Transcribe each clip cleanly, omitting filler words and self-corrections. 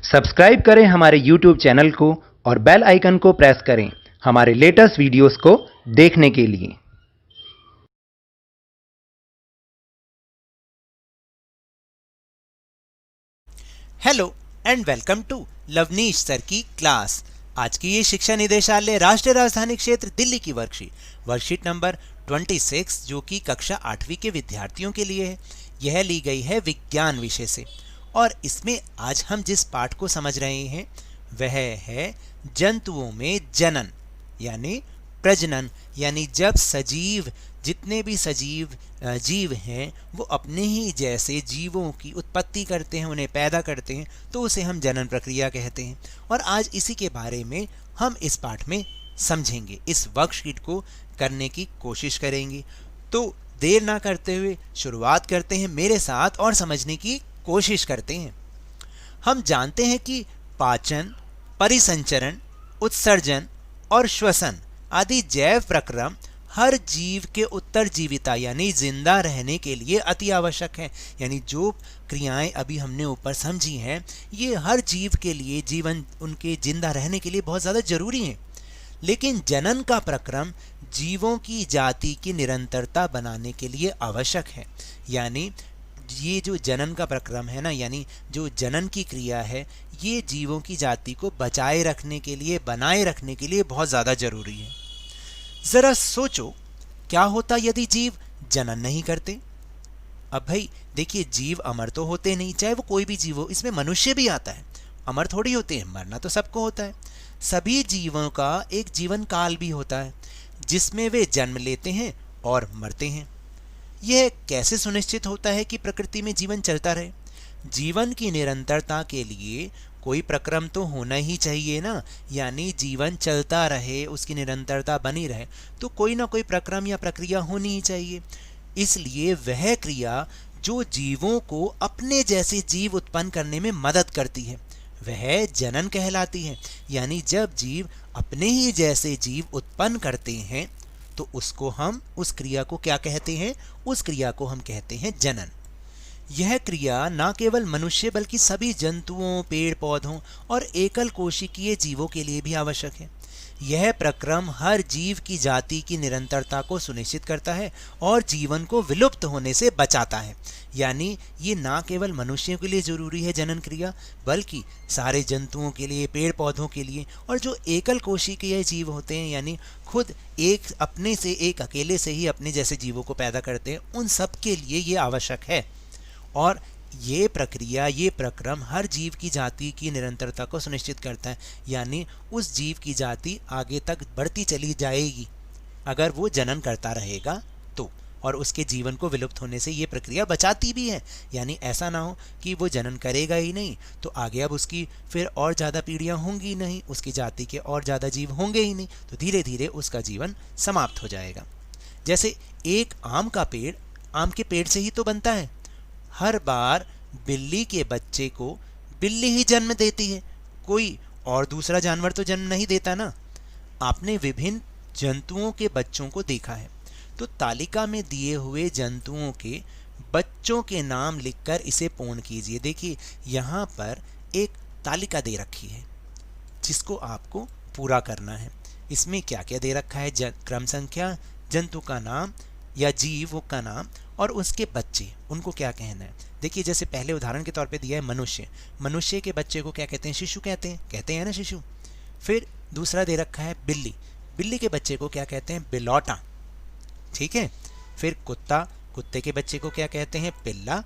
Subscribe करें हमारे YouTube channel को और बेल आइकन को प्रेस करें हमारे लेटेस्ट वीडियोस को देखने के लिए। Hello and welcome to Lavneesh sir की क्लास। आज की ये शिक्षा निदेशालय राष्ट्रीय राजधानी क्षेत्र दिल्ली की वर्कशीट नंबर 26 जो कि कक्षा 8वीं के विद्यार्थियों के लिए है। यह ली गई है विज्ञान विषय से और इसमें आज हम जिस पाठ को समझ रहे हैं वह है जंतुओं में जनन यानी प्रजनन, यानी जब सजीव जितने भी सजीव जीव हैं वो अपने ही जैसे जीवों की उत्पत्ति करते हैं, उन्हें पैदा करते हैं, तो उसे हम जनन प्रक्रिया कहते हैं। और आज इसी के बारे में हम इस पाठ में समझेंगे, इस वर्कशीट को करने की कोशिश करेंगे। तो देर ना करते हुए शुरुआत करते हैं मेरे साथ और समझने की कोशिश करते हैं। हम जानते हैं कि पाचन, परिसंचरण, उत्सर्जन और श्वसन आदि जैव प्रक्रम हर जीव के उत्तरजीविता यानी जिंदा रहने के लिए अति आवश्यक है। यानी जो क्रियाएं अभी हमने ऊपर समझी हैं ये हर जीव के लिए, जीवन उनके जिंदा रहने के लिए बहुत ज़्यादा जरूरी है। लेकिन जनन का प्रक्रम जीवों की जाति की निरंतरता बनाने के लिए आवश्यक है। यानी ये जो जनन का प्रक्रम है ना, यानी जो जनन की क्रिया है, ये जीवों की जाति को बचाए रखने के लिए, बनाए रखने के लिए बहुत ज़्यादा जरूरी है। जरा सोचो क्या होता यदि जीव जनन नहीं करते। अब भाई देखिए, जीव अमर तो होते नहीं, चाहे वो कोई भी जीव हो, इसमें मनुष्य भी आता है। अमर थोड़ी होते हैं, मरना तो सबको होता है। सभी जीवों का एक जीवन काल भी होता है जिसमें वे जन्म लेते हैं और मरते हैं। यह कैसे सुनिश्चित होता है कि प्रकृति में जीवन चलता रहे? जीवन की निरंतरता के लिए कोई प्रक्रम तो होना ही चाहिए ना, यानी जीवन चलता रहे, उसकी निरंतरता बनी रहे, तो कोई ना कोई प्रक्रम या प्रक्रिया होनी ही चाहिए। इसलिए वह क्रिया जो जीवों को अपने जैसे जीव उत्पन्न करने में मदद करती है वह जनन कहलाती है। यानी जब जीव अपने ही जैसे जीव उत्पन्न करते हैं तो उसको हम, उस क्रिया को क्या कहते हैं? उस क्रिया को हम कहते हैं जनन। यह क्रिया न केवल मनुष्य बल्कि सभी जंतुओं, पेड़ पौधों और एकल कोशिकीय जीवों के लिए भी आवश्यक है। यह प्रक्रम हर जीव की जाति की निरंतरता को सुनिश्चित करता है और जीवन को विलुप्त होने से बचाता है। यानी ये न केवल मनुष्यों के लिए जरूरी है जनन क्रिया, बल्कि सारे जंतुओं के लिए, पेड़ पौधों के लिए, और जो एकल कोशिकीय जीव होते हैं यानी खुद एक अपने से, एक अकेले से ही अपने जैसे जीवों को पैदा करते हैं, उन सब के लिए ये आवश्यक है। और ये प्रक्रिया, ये प्रक्रम हर जीव की जाति की निरंतरता को सुनिश्चित करता है। यानी उस जीव की जाति आगे तक बढ़ती चली जाएगी अगर वो जनन करता रहेगा तो, और उसके जीवन को विलुप्त होने से ये प्रक्रिया बचाती भी है। यानी ऐसा ना हो कि वो जनन करेगा ही नहीं तो आगे अब उसकी फिर और ज़्यादा पीढ़ियाँ होंगी नहीं, उसकी जाति के और ज़्यादा जीव होंगे ही नहीं, तो धीरे धीरे उसका जीवन समाप्त हो जाएगा। जैसे एक आम का पेड़ आम के पेड़ से ही तो बनता है। हर बार बिल्ली के बच्चे को बिल्ली ही जन्म देती है, कोई और दूसरा जानवर तो जन्म नहीं देता ना। आपने विभिन्न जंतुओं के बच्चों को देखा है, तो तालिका में दिए हुए जंतुओं के बच्चों के नाम लिखकर इसे पूर्ण कीजिए। देखिए यहाँ पर एक तालिका दे रखी है जिसको आपको पूरा करना है। इसमें क्या क्या दे रखा है? क्रम संख्या, जंतु का नाम या जीव का नाम और उसके बच्चे, उनको क्या कहना है। देखिए जैसे पहले उदाहरण के तौर पे दिया है मनुष्य, मनुष्य के बच्चे को क्या कहते हैं? शिशु कहते हैं ना, शिशु। फिर दूसरा दे रखा है बिल्ली, बिल्ली के बच्चे को क्या कहते हैं? बिलौटा, ठीक है। फिर कुत्ता, कुत्ते के बच्चे को क्या कहते हैं? पिल्ला।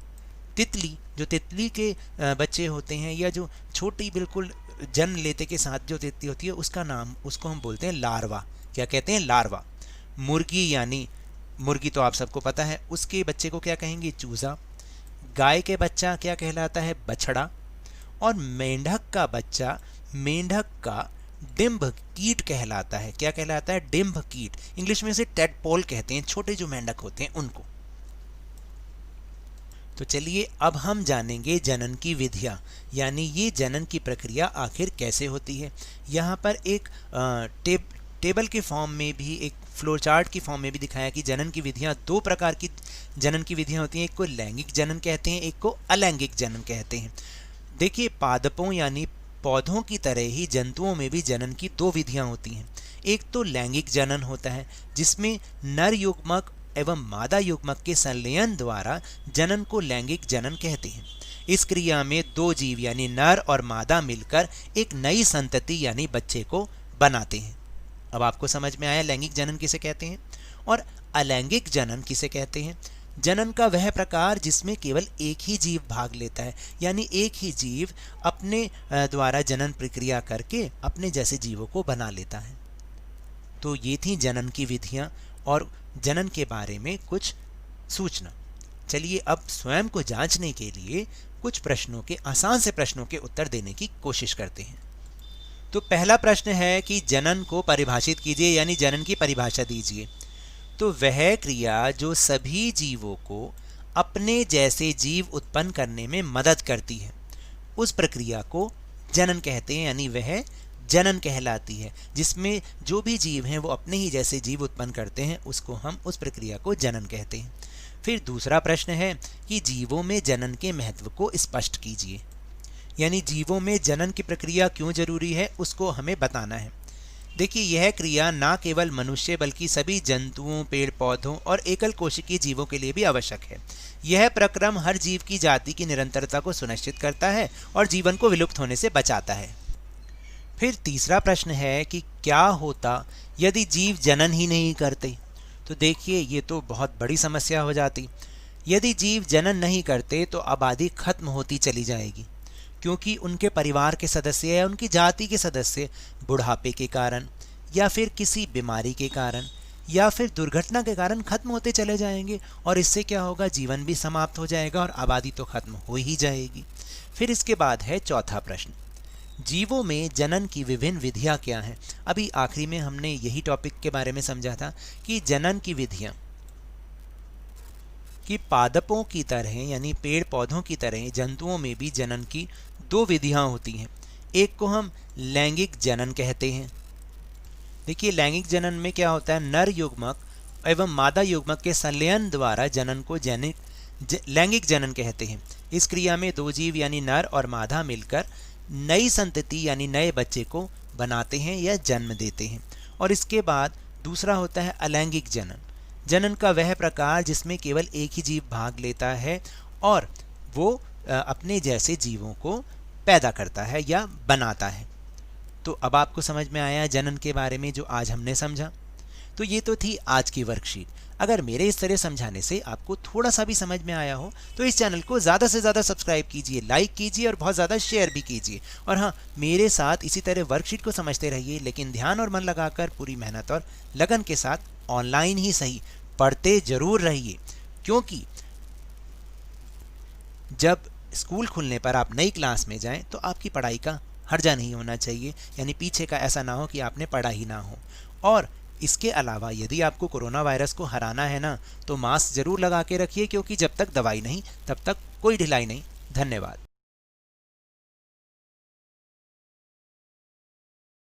तितली, जो तितली के बच्चे होते हैं या जो छोटी बिल्कुल जन्म लेते के साथ जो तितली होती है उसका नाम, उसको हम बोलते हैं लार्वा। क्या कहते हैं? लार्वा। मुर्गी, यानी मुर्गी तो आप सबको पता है, उसके बच्चे को क्या कहेंगे? चूजा। गाय के बच्चा क्या कहलाता है? बछड़ा। और मेंढक का बच्चा, मेंढक का डिंभ कीट कहलाता है। क्या कहलाता है? डिंभ कीट। इंग्लिश में से टेडपोल कहते हैं, छोटे जो मेंढक होते हैं उनको। तो चलिए अब हम जानेंगे जनन की विधियां, यानी ये जनन की प्रक्रिया आखिर कैसे होती है। यहाँ पर एक टेबल के फॉर्म में भी, एक फ्लो चार्ट की फॉर्म में भी दिखाया कि जनन की विधियां, दो प्रकार की जनन की विधियां होती हैं। एक को लैंगिक जनन कहते हैं, एक को अलैंगिक जनन कहते हैं। देखिए, पादपों यानी पौधों की तरह ही जंतुओं में भी जनन की दो विधियां होती हैं। एक तो लैंगिक जनन होता है, जिसमें नर युग्मक एवं मादा युग्मक के संलयन द्वारा जनन को लैंगिक जनन कहते हैं। इस क्रिया में दो जीव यानी नर और मादा मिलकर एक नई संतति यानी बच्चे को बनाते हैं। अब आपको समझ में आया लैंगिक जनन किसे कहते हैं और अलैंगिक जनन किसे कहते हैं। जनन का वह प्रकार जिसमें केवल एक ही जीव भाग लेता है, यानी एक ही जीव अपने द्वारा जनन प्रक्रिया करके अपने जैसे जीवों को बना लेता है। तो ये थी जनन की विधियां और जनन के बारे में कुछ सूचना। चलिए अब स्वयं को जांचने के लिए कुछ प्रश्नों के आसान से प्रश्नों के उत्तर देने की कोशिश करते हैं। तो पहला प्रश्न है कि जनन को परिभाषित कीजिए, यानी जनन की परिभाषा दीजिए। तो वह क्रिया जो सभी जीवों को अपने जैसे जीव उत्पन्न करने में मदद करती है, उस प्रक्रिया को जनन कहते हैं, यानी वह जनन कहलाती है। जिसमें जो भी जीव हैं वो अपने ही जैसे जीव उत्पन्न करते हैं, उसको हम उस प्रक्रिया को जनन कहते हैं। फिर दूसरा प्रश्न है कि जीवों में जनन के महत्व को स्पष्ट कीजिए, यानी जीवों में जनन की प्रक्रिया क्यों जरूरी है उसको हमें बताना है। देखिए, यह क्रिया ना केवल मनुष्य बल्कि सभी जंतुओं, पेड़ पौधों और एकल कोशिकीय जीवों के लिए भी आवश्यक है। यह प्रक्रम हर जीव की जाति की निरंतरता को सुनिश्चित करता है और जीवन को विलुप्त होने से बचाता है। फिर तीसरा प्रश्न है कि क्या होता यदि जीव जनन ही नहीं करते। तो देखिए, ये तो बहुत बड़ी समस्या हो जाती। यदि जीव जनन नहीं करते तो आबादी खत्म होती चली जाएगी, क्योंकि उनके परिवार के सदस्य या उनकी जाति के सदस्य बुढ़ापे के कारण या फिर किसी बीमारी के कारण या फिर दुर्घटना के कारण खत्म होते चले जाएंगे, और इससे क्या होगा, जीवन भी समाप्त हो जाएगा और आबादी तो खत्म हो ही जाएगी। फिर इसके बाद है चौथा प्रश्न, जीवों में जनन की विभिन्न विधियां क्या हैं। अभी आखिरी में हमने यही टॉपिक के बारे में समझा था कि जनन की विधियां कि पादपों की तरह यानी पेड़ पौधों की तरह जंतुओं में भी जनन की दो विधियां होती हैं। एक को हम लैंगिक जनन कहते हैं। देखिए, लैंगिक जनन में क्या होता है, नर युग्मक एवं मादा युग्मक के संलयन द्वारा जनन को लैंगिक जनन कहते हैं। इस क्रिया में दो जीव यानी नर और मादा मिलकर नई संतति यानी नए बच्चे को बनाते हैं या जन्म देते हैं। और इसके बाद दूसरा होता है अलैंगिक जनन। जनन का वह प्रकार जिसमें केवल एक ही जीव भाग लेता है और वो अपने जैसे जीवों को पैदा करता है या बनाता है। तो अब आपको समझ में आया जनन के बारे में जो आज हमने समझा। तो ये तो थी आज की वर्कशीट। अगर मेरे इस तरह समझाने से आपको थोड़ा सा भी समझ में आया हो तो इस चैनल को ज़्यादा से ज़्यादा सब्सक्राइब कीजिए, लाइक कीजिए और बहुत ज़्यादा शेयर भी कीजिए। और हाँ, मेरे साथ इसी तरह वर्कशीट को समझते रहिए, लेकिन ध्यान और मन लगाकर पूरी मेहनत और लगन के साथ ऑनलाइन ही सही पढ़ते जरूर रहिए, क्योंकि जब स्कूल खुलने पर आप नई क्लास में जाएं तो आपकी पढ़ाई का हर्जा नहीं होना चाहिए, यानी पीछे का ऐसा ना हो कि आपने पढ़ा ही ना हो। और इसके अलावा यदि आपको कोरोना वायरस को हराना है ना, तो मास्क जरूर लगा के रखिए, क्योंकि जब तक दवाई नहीं तब तक कोई ढिलाई नहीं। धन्यवाद।